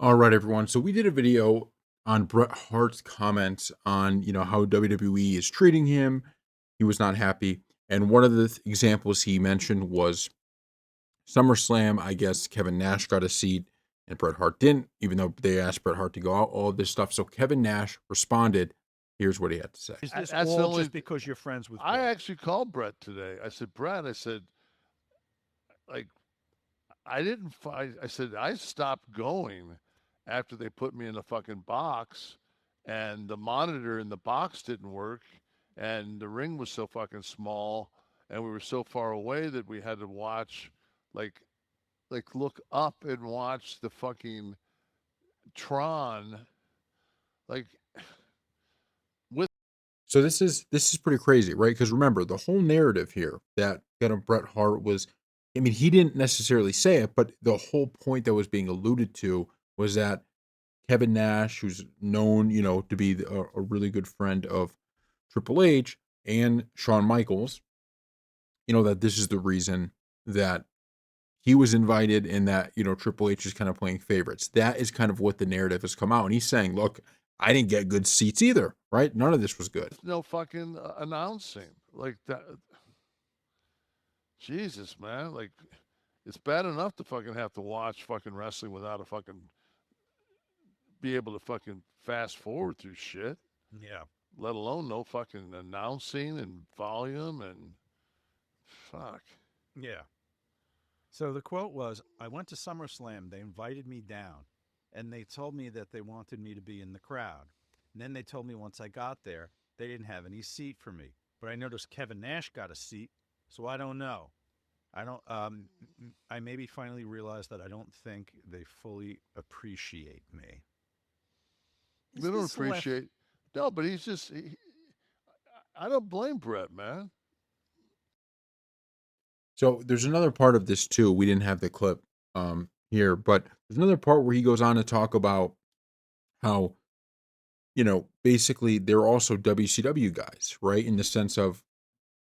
All right, everyone. So we did a video on Bret Hart's comments on, how WWE is treating him. He was not happy. And one of the examples he mentioned was SummerSlam. I guess Kevin Nash got a seat and Bret Hart didn't, even though they asked Bret Hart to go out, all of this stuff. So Kevin Nash responded. Here's what he had to say. Is I, this that's the all only. just because you're friends with I Bret? actually called Brett today. I said, Brett, I said, like, I didn't. I said I stopped going after they put me in the fucking box, and the monitor in the box didn't work, and the ring was so fucking small, and we were so far away that we had to watch, like, look up and watch the fucking Tron, like with. So this is pretty crazy, right? Because remember, the whole narrative here that kind of Bret Hart was, I mean, he didn't necessarily say it, but the whole point that was being alluded to was that Kevin Nash, who's known, to be a really good friend of Triple H and Shawn Michaels, that this is the reason that he was invited and that, Triple H is kind of playing favorites. That is kind of what the narrative has come out. And he's saying, look, I didn't get good seats either, right? None of this was good. No fucking announcing like that. Jesus, man, like it's bad enough to fucking have to watch fucking wrestling without a fucking be able to fucking fast forward through shit, Yeah. let alone no fucking announcing and volume and fuck. Yeah. So the quote was, I went to SummerSlam. They invited me down and they told me that they wanted me to be in the crowd. And then they told me once I got there, they didn't have any seat for me. But I noticed Kevin Nash got a seat, so I don't know. I don't I maybe finally realized that I don't think they fully appreciate me. They Is don't this left? appreciate. No, but he's just. I don't blame Brett, man. So there's another part of this too. We didn't have the clip here, but there's another part where he goes on to talk about how, basically they're also WCW guys, right? In the sense of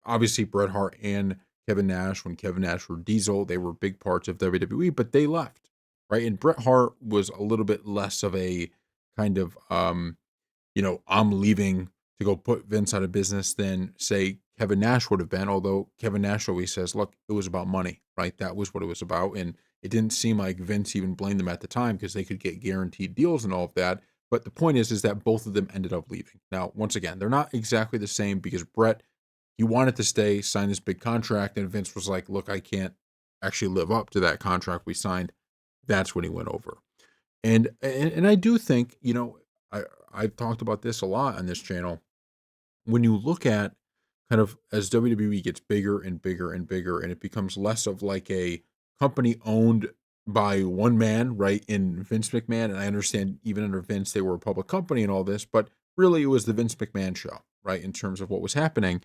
obviously Bret Hart and Kevin Nash, when Kevin Nash were Diesel, they were big parts of WWE, but they left, right? And Bret Hart was a little bit less of a kind of I'm leaving to go put Vince out of business than say Kevin Nash would have been, although Kevin Nash always says, look, it was about money, right? That was what it was about. And it didn't seem like Vince even blamed them at the time because they could get guaranteed deals and all of that. But the point is that both of them ended up leaving. Now, once again, they're not exactly the same because Brett, he wanted to stay, sign this big contract, and Vince was like, look, I can't actually live up to that contract we signed. That's when he went over. And I do think, I I've talked about this a lot on this channel. When you look at kind of as WWE gets bigger and bigger and bigger, and it becomes less of like a company owned by one man, right? In Vince McMahon, and I understand even under Vince they were a public company and all this, but really it was the Vince McMahon show, right? In terms of what was happening.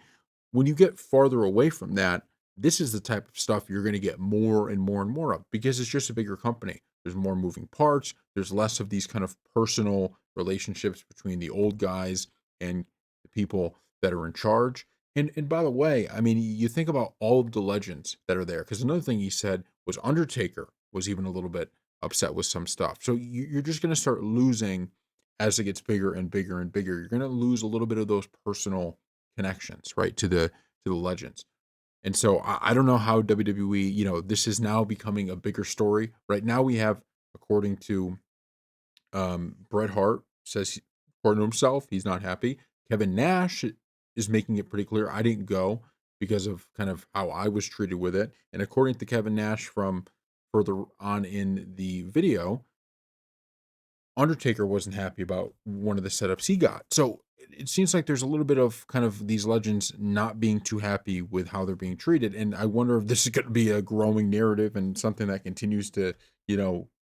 When you get farther away from that, this is the type of stuff you're going to get more and more and more of because it's just a bigger company. There's more moving parts. There's less of these kind of personal relationships between the old guys and the people that are in charge. And by the way, I mean, you think about all of the legends that are there. Because another thing he said was Undertaker was even a little bit upset with some stuff. So you're just going to start losing as it gets bigger and bigger and bigger. You're going to lose a little bit of those personal connections, right, to the legends. And so I don't know how WWE, this is now becoming a bigger story. Right now we have, according to Bret Hart, says according to himself, he's not happy. Kevin Nash is making it pretty clear I didn't go because of kind of how I was treated with it. And according to Kevin Nash from further on in the video, Undertaker wasn't happy about one of the setups he got. So it seems like there's a little bit of kind of these legends not being too happy with how they're being treated. And I wonder if this is going to be a growing narrative and something that continues to,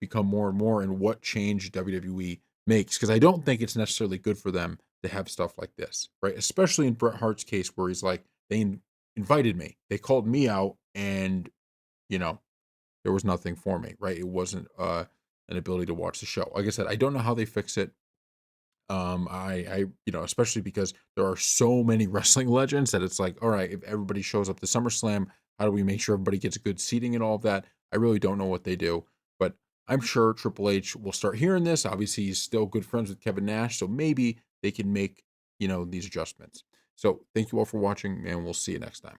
become more and more and what change WWE makes. Because I don't think it's necessarily good for them to have stuff like this, right? Especially in Bret Hart's case where he's like, invited me, they called me out, and, you know, there was nothing for me, right? It wasn't an ability to watch the show. Like I said, I don't know how they fix it. Especially because there are so many wrestling legends that it's like, all right, if everybody shows up to SummerSlam, how do we make sure everybody gets good seating and all of that? I really don't know what they do, but I'm sure Triple H will start hearing this. Obviously, he's still good friends with Kevin Nash, so maybe they can make, these adjustments. So thank you all for watching, and we'll see you next time.